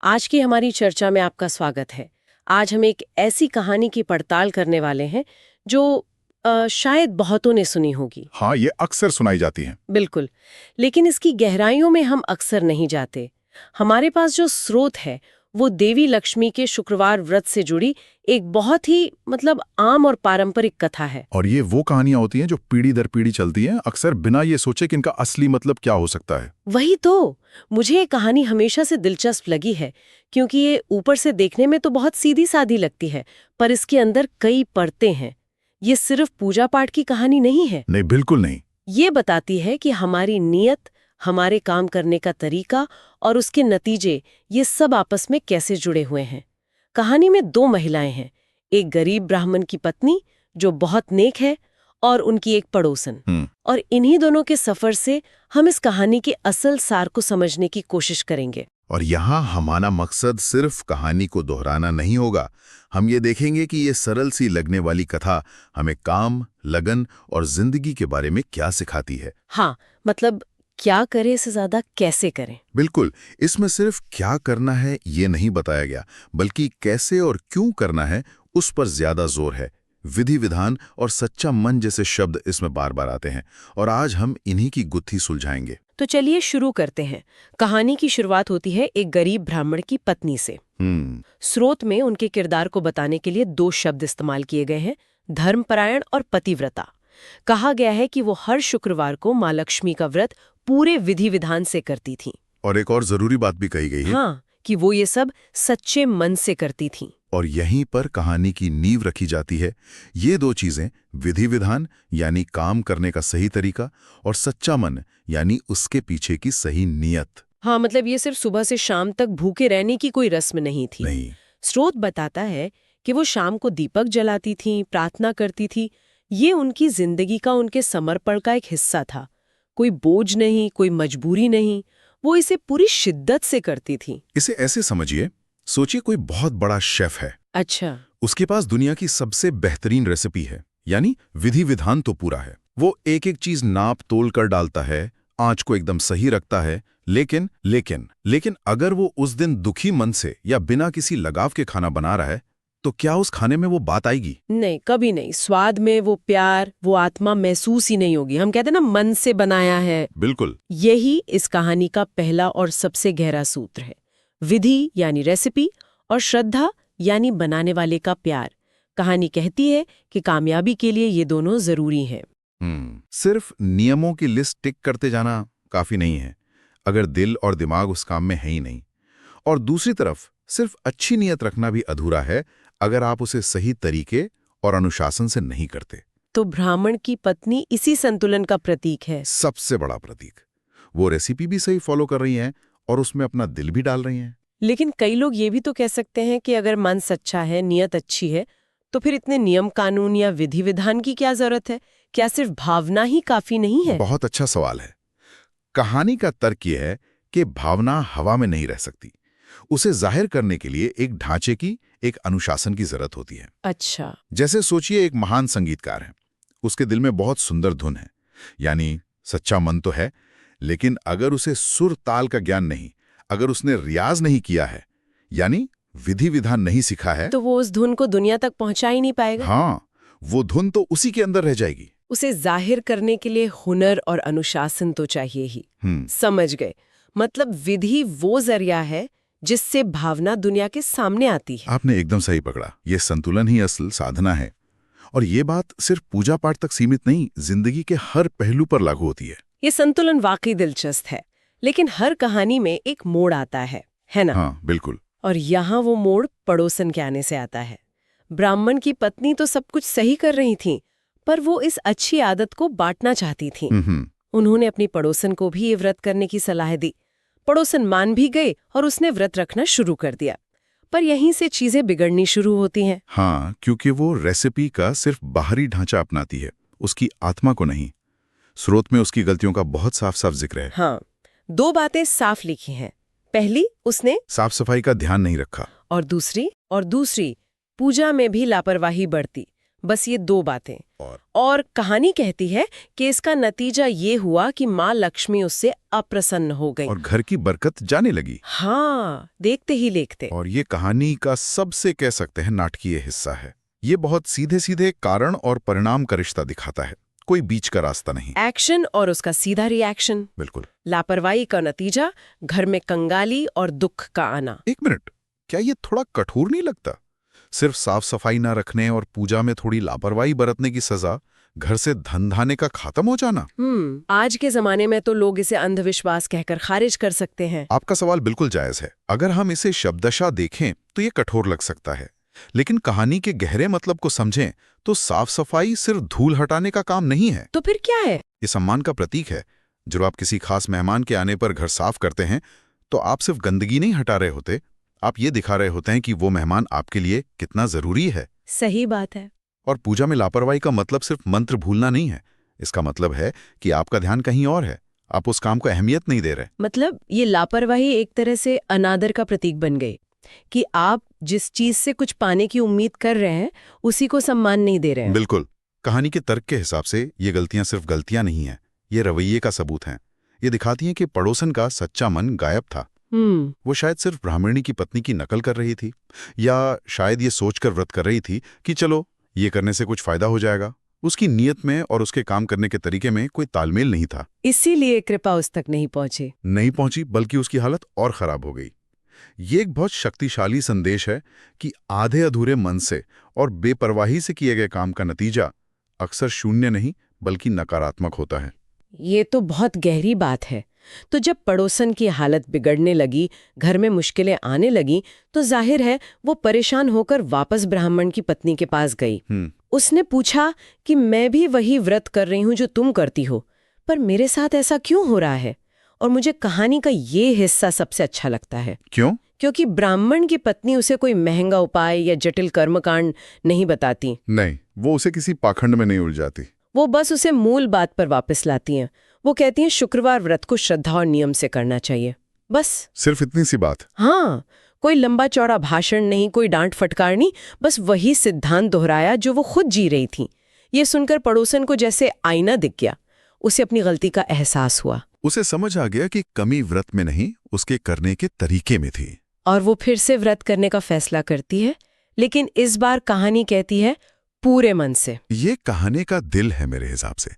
आज की हमारी चर्चा में आपका स्वागत है। आज हम एक ऐसी कहानी की पड़ताल करने वाले हैं जो शायद बहुतों ने सुनी होगी। हाँ, ये अक्सर सुनाई जाती हैं। बिल्कुल, लेकिन इसकी गहराइयों में हम अक्सर नहीं जाते। हमारे पास जो स्रोत है वो देवी लक्ष्मी के शुक्रवार व्रत से जुड़ी एक बहुत ही आम और पारंपरिक कथा है। और ये वो कहानियां होती हैं जो पीढ़ी दर पीढ़ी चलती हैं, अक्सर बिना ये सोचे कि इनका असली मतलब क्या हो सकता है। वही तो, मुझे ये कहानी हमेशा से दिलचस्प लगी है क्योंकि ये ऊपर से देखने में तो बहुत सीधी सादी लगती है, पर इसके अंदर कई परतें हैं। ये सिर्फ पूजा पाठ की कहानी नहीं है। नहीं, बिल्कुल नहीं। ये बताती है कि हमारी नीयत, हमारे काम करने का तरीका और उसके नतीजे, ये सब आपस में कैसे जुड़े हुए हैं। कहानी में दो महिलाएं हैं, एक गरीब ब्राह्मण की पत्नी जो बहुत नेक है और उनकी एक पड़ोसन। और इन्हीं दोनों के सफर से हम इस कहानी के असल सार को समझने की कोशिश करेंगे। और यहाँ हमारा मकसद सिर्फ कहानी को दोहराना नहीं होगा। हम ये देखेंगे कि ये सरल सी लगने वाली कथा हमें काम, लगन और जिंदगी के बारे में क्या सिखाती है। हाँ, क्या करें से ज्यादा कैसे करें। बिल्कुल, इसमें सिर्फ क्या करना है ये नहीं बताया गया, बल्कि कैसे और क्यों करना है उस पर ज्यादा जोर है। विधि विधान और सच्चा मन जैसे शब्द इसमें बार बार आते हैं और आज हम इन्हीं की गुत्थी सुलझाएंगे। तो चलिए शुरू करते हैं। कहानी की शुरुआत होती है एक गरीब ब्राह्मण की पत्नी से। स्रोत में उनके किरदार को बताने के लिए दो शब्द इस्तेमाल किए गए हैं, धर्मपरायण और पतिव्रता। कहा गया है कि वो हर शुक्रवार को माँ लक्ष्मी का व्रत पूरे विधि विधान से करती थीं। और एक और जरूरी बात भी कही गई है। हाँ, कि वो ये सब सच्चे मन से करती थीं। और यहीं पर कहानी की नींव रखी जाती है। ये दो चीजें, विधि विधान यानी काम करने का सही तरीका और सच्चा मन यानी उसके पीछे की सही नीयत। हाँ, ये सिर्फ सुबह से शाम तक भूखे रहने की कोई रस्म नहीं थी। नहीं। स्रोत बताता है कि वो शाम को दीपक जलाती थीं, प्रार्थना करती थी। ये उनकी जिंदगी का, उनके समर्पण का एक हिस्सा था। कोई बोझ नहीं, कोई मजबूरी नहीं, वो इसे पूरी शिद्दत से करती थी। इसे ऐसे समझिए, सोचिए कोई बहुत बड़ा शेफ है। अच्छा। उसके पास दुनिया की सबसे बेहतरीन रेसिपी है, यानी विधि विधान तो पूरा है। वो एक एक चीज नाप तोल कर डालता है, आंच को एकदम सही रखता है। लेकिन अगर वो उस दिन दुखी मन से या बिना किसी लगाव के खाना बना रहा है, तो क्या उस खाने में वो बात आएगी? नहीं, कभी नहीं। स्वाद में वो प्यार, वो आत्मा महसूस ही नहीं होगी। हम कहते हैं ना, मन से बनाया है। बिल्कुल। यही इस कहानी का पहला और सबसे गहरा सूत्र है। विधि यानी रेसिपी और श्रद्धा यानी बनाने वाले का प्यार। कहानी कहती है कि कामयाबी के लिए ये दोनों जरूरी हैं। सिर्फ नियमों की लिस्ट टिक करते जाना काफी नहीं है अगर दिल और दिमाग उस काम में है ही नहीं। और दूसरी तरफ सिर्फ अच्छी नीयत रखना भी अधूरा है अगर आप उसे सही तरीके और अनुशासन से नहीं करते। तो ब्राह्मण की पत्नी इसी संतुलन का प्रतीक है। सबसे बड़ा प्रतीक। वो रेसिपी भी सही फॉलो कर रही हैं और उसमें अपना दिल भी डाल रही हैं। लेकिन कई लोग ये भी तो कह सकते हैं कि अगर मन सच्चा है, नीयत अच्छी है, तो फिर इतने नियम कानून या विधि विधान की क्या जरूरत है? क्या सिर्फ भावना ही काफी नहीं है? बहुत अच्छा सवाल है। कहानी का तर्क यह है कि भावना हवा में नहीं रह सकती। उसे जाहिर करने के लिए एक ढांचे की, एक अनुशासन की जरूरत होती है। अच्छा। जैसे सोचिए, एक महान संगीतकार है, उसके दिल में बहुत सुंदर धुन है, यानी सच्चा मन तो है, लेकिन अगर उसे सुर ताल का ज्ञान नहीं, अगर उसने रियाज नहीं किया है, यानी विधि विधान नहीं सीखा है, तो वो उस धुन को दुनिया तक पहुंचा ही नहीं पाएगा। हाँ, वो धुन तो उसी के अंदर रह जाएगी। उसे जाहिर करने के लिए हुनर और अनुशासन तो चाहिए ही। समझ गए। विधि वो जरिया है जिससे भावना दुनिया के सामने आती है। आपने एकदम सही पकड़ा। ये संतुलन ही असल साधना है। और ये बात सिर्फ पूजा पाठ तक सीमित नहीं, जिंदगी के हर पहलू पर लागू होती है। ये संतुलन वाकई दिलचस्प है। लेकिन हर कहानी में एक मोड़ आता है ना? हाँ, बिल्कुल। और यहाँ वो मोड़ पड़ोसन के आने से आता है। ब्राह्मण की पत्नी तो सब कुछ सही कर रही थी, पर वो इस अच्छी आदत को बांटना चाहती थी। उन्होंने अपनी पड़ोसन को भी ये व्रत करने की सलाह दी। पड़ोसन मान भी गई और उसने व्रत रखना शुरू कर दिया। पर यहीं से चीजें बिगड़नी शुरू होती हैं। हाँ, क्योंकि वो रेसिपी का सिर्फ बाहरी ढांचा अपनाती है, उसकी आत्मा को नहीं। स्रोत में उसकी गलतियों का बहुत साफ साफ जिक्र है। हाँ, दो बातें साफ लिखी हैं। पहली, उसने साफ सफाई का ध्यान नहीं रखा। और दूसरी पूजा में भी लापरवाही बरती। बस ये 2 बातें। और और कहानी कहती है कि इसका नतीजा ये हुआ कि माँ लक्ष्मी उससे अप्रसन्न हो गई। और घर की बरकत जाने लगी। हाँ, देखते ही देखते। और ये कहानी का सबसे कह सकते हैं नाटकीय हिस्सा है। ये बहुत सीधे सीधे कारण और परिणाम का रिश्ता दिखाता है, कोई बीच का रास्ता नहीं। एक्शन और उसका सीधा रिएक्शन। बिल्कुल। लापरवाही का नतीजा, घर में कंगाली और दुख का आना। 1 मिनट, क्या ये थोड़ा कठोर नहीं लगता? सिर्फ साफ सफाई ना रखने और पूजा में थोड़ी लापरवाही बरतने की सजा, घर से धन धाने का खत्म हो जाना। आज के जमाने में तो लोग इसे अंधविश्वास कहकर खारिज कर सकते हैं। आपका सवाल बिल्कुल जायज है। अगर हम इसे शब्दशः देखें तो ये कठोर लग सकता है, लेकिन कहानी के गहरे मतलब को समझें तो साफ सफाई सिर्फ धूल हटाने का काम नहीं है। तो फिर क्या है? ये सम्मान का प्रतीक है। जब आप किसी खास मेहमान के आने पर घर साफ करते हैं तो आप सिर्फ गंदगी नहीं हटा रहे होते, आप ये दिखा रहे होते हैं कि वो मेहमान आपके लिए कितना जरूरी है। सही बात है। और पूजा में लापरवाही का मतलब सिर्फ मंत्र भूलना नहीं है। इसका मतलब है कि आपका ध्यान कहीं और है, आप उस काम को अहमियत नहीं दे रहे। मतलब ये लापरवाही एक तरह से अनादर का प्रतीक बन गई कि आप जिस चीज से कुछ पाने की उम्मीद कर रहे हैं उसी को सम्मान नहीं दे रहे हैं। बिल्कुल। कहानी के तर्क के हिसाब से ये गलतियां सिर्फ गलतियां नहीं हैं, ये रवैये का सबूत हैं। ये दिखाती हैं कि पड़ोसन का सच्चा मन गायब था। वो शायद सिर्फ ब्राह्मणी की पत्नी की नकल कर रही थी, या शायद ये सोचकर व्रत कर रही थी कि चलो ये करने से कुछ फायदा हो जाएगा। उसकी नीयत में और उसके काम करने के तरीके में कोई तालमेल नहीं था। इसीलिए कृपा उस तक नहीं पहुंची, बल्कि उसकी हालत और खराब हो गई। ये एक बहुत शक्तिशाली संदेश है कि आधे अधूरे मन से और बेपरवाही से किए गए काम का नतीजा अक्सर शून्य नहीं बल्कि नकारात्मक होता है। ये तो बहुत गहरी बात है। तो जब पड़ोसन की हालत बिगड़ने लगी, घर में मुश्किलें आने लगी, तो जाहिर है वो परेशान होकर वापस ब्राह्मण की पत्नी के पास गई। उसने पूछा कि मैं भी वही व्रत कर रही हूं जो तुम करती हो, पर मेरे साथ ऐसा क्यों हो रहा है? और मुझे कहानी का ये हिस्सा सबसे अच्छा लगता है। क्यों? क्योंकि ब्राह्मण की पत्नी उसे कोई महंगा उपाय या जटिल कर्मकांड नहीं बताती। नहीं, वो उसे किसी पाखंड में नहीं उलझाती। वो बस उसे मूल बात पर वापस लाती हैं। वो कहती हैं शुक्रवार व्रत को श्रद्धा और नियम से करना चाहिए, बस। सिर्फ इतनी सी बात? हाँ, कोई लंबा चौड़ा भाषण नहीं, कोई डांट फटकार नहीं, बस वही सिद्धांत दोहराया जो वो खुद जी रही थी। ये सुनकर पड़ोसन को जैसे आईना दिख गया। उसे अपनी गलती का एहसास हुआ। उसे समझ आ गया कि कमी व्रत में नहीं, उसके करने के तरीके में थी। और वो फिर से व्रत करने का फैसला करती है, लेकिन इस बार कहानी कहती है पूरे मन से। ये कहानी का दिल है मेरे हिसाब से।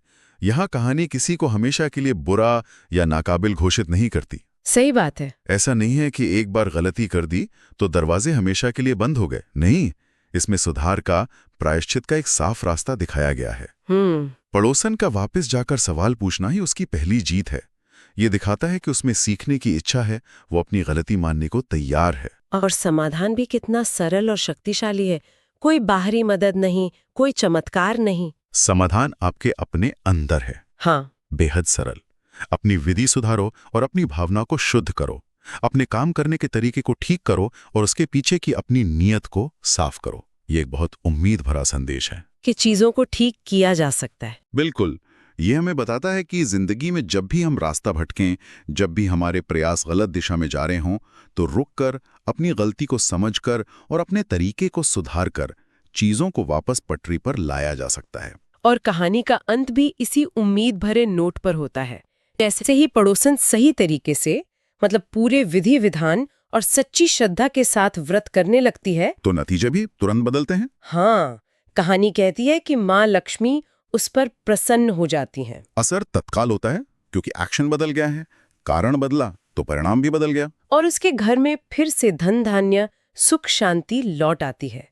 यहाँ कहानी किसी को हमेशा के लिए बुरा या नाकाबिल घोषित नहीं करती। सही बात है। ऐसा नहीं है कि एक बार गलती कर दी तो दरवाजे हमेशा के लिए बंद हो गए। नहीं, इसमें सुधार का, प्रायश्चित का एक साफ रास्ता दिखाया गया है। पड़ोसन का वापस जाकर सवाल पूछना ही उसकी पहली जीत है। ये दिखाता है कि उसमें सीखने की इच्छा है, वो अपनी गलती मानने को तैयार है। और समाधान भी कितना सरल और शक्तिशाली है। कोई बाहरी मदद नहीं, कोई चमत्कार नहीं। समाधान आपके अपने अंदर है। हाँ, बेहद सरल। अपनी विधि सुधारो और अपनी भावना को शुद्ध करो। अपने काम करने के तरीके को ठीक करो और उसके पीछे की अपनी नीयत को साफ करो। ये एक बहुत उम्मीद भरा संदेश है कि चीजों को ठीक किया जा सकता है। बिल्कुल। ये हमें बताता है कि जिंदगी में जब भी हम रास्ता भटकें, जब भी हमारे प्रयास गलत दिशा में जा रहे हों, तो रुककर, अपनी गलती को समझकर और अपने तरीके को सुधारकर चीजों को वापस पटरी पर लाया जा सकता है। और कहानी का अंत भी इसी उम्मीद भरे नोट पर होता है। जैसे ही पड़ोसन सही तरीके से, मतलब पूरे विधि विधान और सच्ची श्रद्धा के साथ व्रत करने लगती है, तो नतीजे भी तुरंत बदलते हैं। हाँ, कहानी कहती है कि माँ लक्ष्मी उस पर प्रसन्न हो जाती हैं। असर तत्काल होता है क्योंकि एक्शन बदल गया है, कारण बदला तो परिणाम भी बदल गया। और उसके घर में फिर से धन धान्य, सुख शांति लौट आती है।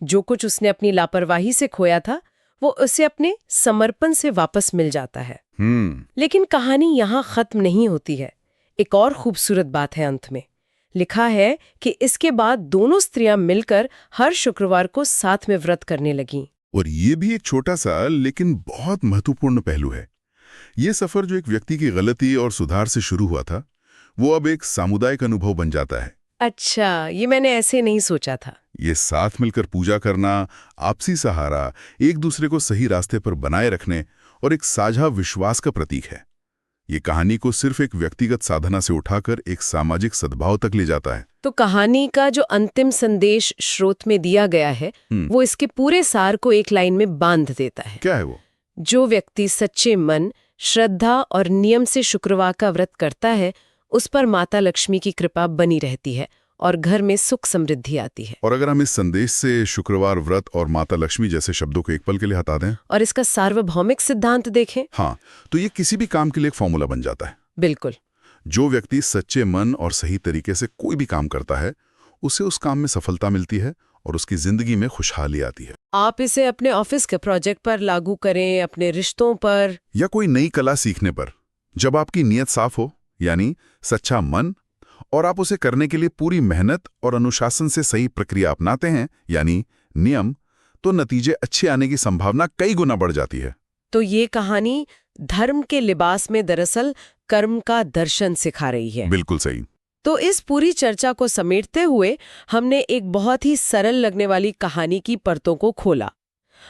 जो कुछ उसने अपनी लापरवाही से खोया था, वो उसे अपने समर्पण से वापस मिल जाता है। लेकिन कहानी यहाँ खत्म नहीं होती है। एक और खूबसूरत बात है अंत में। लिखा है कि इसके बाद दोनों स्त्रियां मिलकर हर शुक्रवार को साथ में व्रत करने लगीं। और ये भी एक छोटा सा लेकिन बहुत महत्वपूर्ण पहलू है। ये सफर जो एक व्यक्ति की गलती और सुधार से शुरू हुआ था, वो अब एक सामुदायिक अनुभव बन जाता है। अच्छा, ये मैंने ऐसे नहीं सोचा था। ये साथ मिलकर पूजा करना, आपसी सहारा, एक दूसरे को सही रास्ते पर बनाए रखने और एक साझा विश्वास का प्रतीक है। ये कहानी को सिर्फ एक व्यक्तिगत साधना से उठाकर एक सामाजिक सद्भाव तक ले जाता है। तो कहानी का जो अंतिम संदेश स्रोत में दिया गया है वो इसके पूरे सार को एक लाइन में बांध देता है। क्या है वो? जो व्यक्ति सच्चे मन, श्रद्धा और नियम से शुक्रवार का व्रत करता है, उस पर माता लक्ष्मी की कृपा बनी रहती है और घर में सुख समृद्धि आती है। और अगर हम इस संदेश से शुक्रवार व्रत और माता लक्ष्मी जैसे शब्दों को एक पल के लिए हटा दें और इसका सार्वभौमिक सिद्धांत देखें, हाँ, तो ये किसी भी काम के लिए एक फॉर्मूला बन जाता है। बिल्कुल। जो व्यक्ति सच्चे मन और सही तरीके से कोई भी काम करता है, उसे उस काम में सफलता मिलती है और उसकी जिंदगी में खुशहाली आती है। आप इसे अपने ऑफिस के प्रोजेक्ट पर लागू करें, अपने रिश्तों पर, या कोई नई कला सीखने पर। जब आपकी नीयत साफ हो, यानी सच्चा मन, और आप उसे करने के लिए पूरी मेहनत और अनुशासन से सही प्रक्रिया अपनाते हैं, यानी नियम, तो नतीजे अच्छे आने की संभावना कई गुना बढ़ जाती है। तो ये कहानी धर्म के लिबास में दरअसल कर्म का दर्शन सिखा रही है। बिल्कुल सही। तो इस पूरी चर्चा को समेटते हुए हमने एक बहुत ही सरल लगने वाली कहानी की परतों को खोला।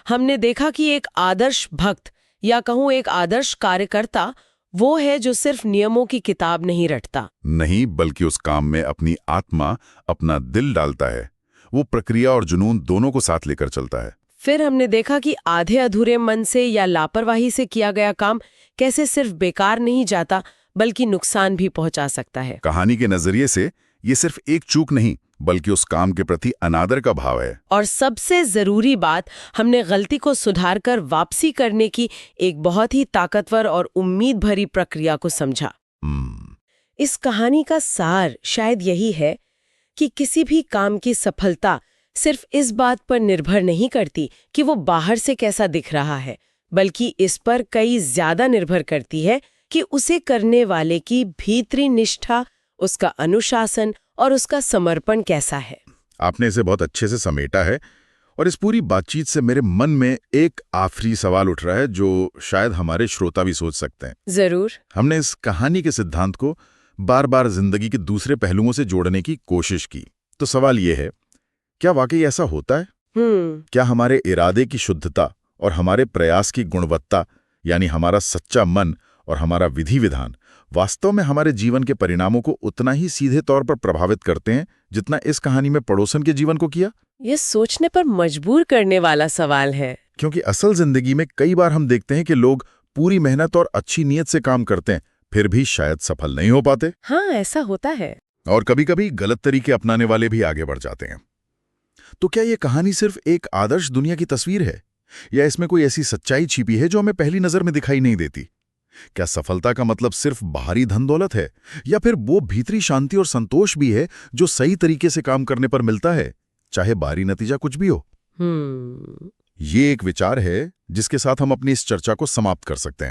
हमने देखा कि एक आदर्श भक्त या कहूँ एक आदर्श कार्यकर्ता वो है जो सिर्फ नियमों की किताब नहीं रटता, नहीं, बल्कि उस काम में अपनी आत्मा, अपना दिल डालता है। वो प्रक्रिया और जुनून दोनों को साथ लेकर चलता है। फिर हमने देखा कि आधे अधूरे मन से या लापरवाही से किया गया काम कैसे सिर्फ बेकार नहीं जाता बल्कि नुकसान भी पहुंचा सकता है। कहानी के नजरिए से ये सिर्फ एक चूक नहीं, बल्कि उस काम के प्रति अनादर का भाव है। और सबसे जरूरी बात, हमने गलती को सुधारकर वापसी करने की एक बहुत ही ताकतवर और उम्मीद भरी प्रक्रिया को समझा। इस कहानी का सार शायद यही है कि किसी भी काम की सफलता सिर्फ इस बात पर निर्भर नहीं करती कि वो बाहर से कैसा दिख रहा है, बल्कि इस पर कई ज्यादा निर्भर करती है कि उसे करने वाले की भीतरी निष्ठा, उसका अनुशासन और उसका समर्पण कैसा है। आपने इसे बहुत अच्छे से समेटा है और इस पूरी बातचीत से मेरे मन में एक आखिरी सवाल उठ रहा है जो शायद हमारे श्रोता भी सोच सकते हैं। जरूर। हमने इस कहानी के सिद्धांत को बार बार जिंदगी के दूसरे पहलुओं से जोड़ने की कोशिश की। तो सवाल ये है, क्या वाकई ऐसा होता है? क्या हमारे इरादे की शुद्धता और हमारे प्रयास की गुणवत्ता, यानी हमारा सच्चा मन और हमारा विधि विधान, वास्तव में हमारे जीवन के परिणामों को उतना ही सीधे तौर पर प्रभावित करते हैं जितना इस कहानी में पड़ोसन के जीवन को किया? ये सोचने पर मजबूर करने वाला सवाल है, क्योंकि असल जिंदगी में कई बार हम देखते हैं कि लोग पूरी मेहनत और अच्छी नीयत से काम करते हैं, फिर भी शायद सफल नहीं हो पाते। हाँ, ऐसा होता है। और कभी-कभी गलत तरीके अपनाने वाले भी आगे बढ़ जाते हैं। तो क्या ये कहानी सिर्फ एक आदर्श दुनिया की तस्वीर है, या इसमें कोई ऐसी सच्चाई छिपी है जो हमें पहली नजर में दिखाई नहीं देती? क्या सफलता का मतलब सिर्फ बाहरी धन दौलत है, या फिर वो भीतरी शांति और संतोष भी है जो सही तरीके से काम करने पर मिलता है, चाहे बाहरी नतीजा कुछ भी हो? ये एक विचार है जिसके साथ हम अपनी इस चर्चा को समाप्त कर सकते हैं।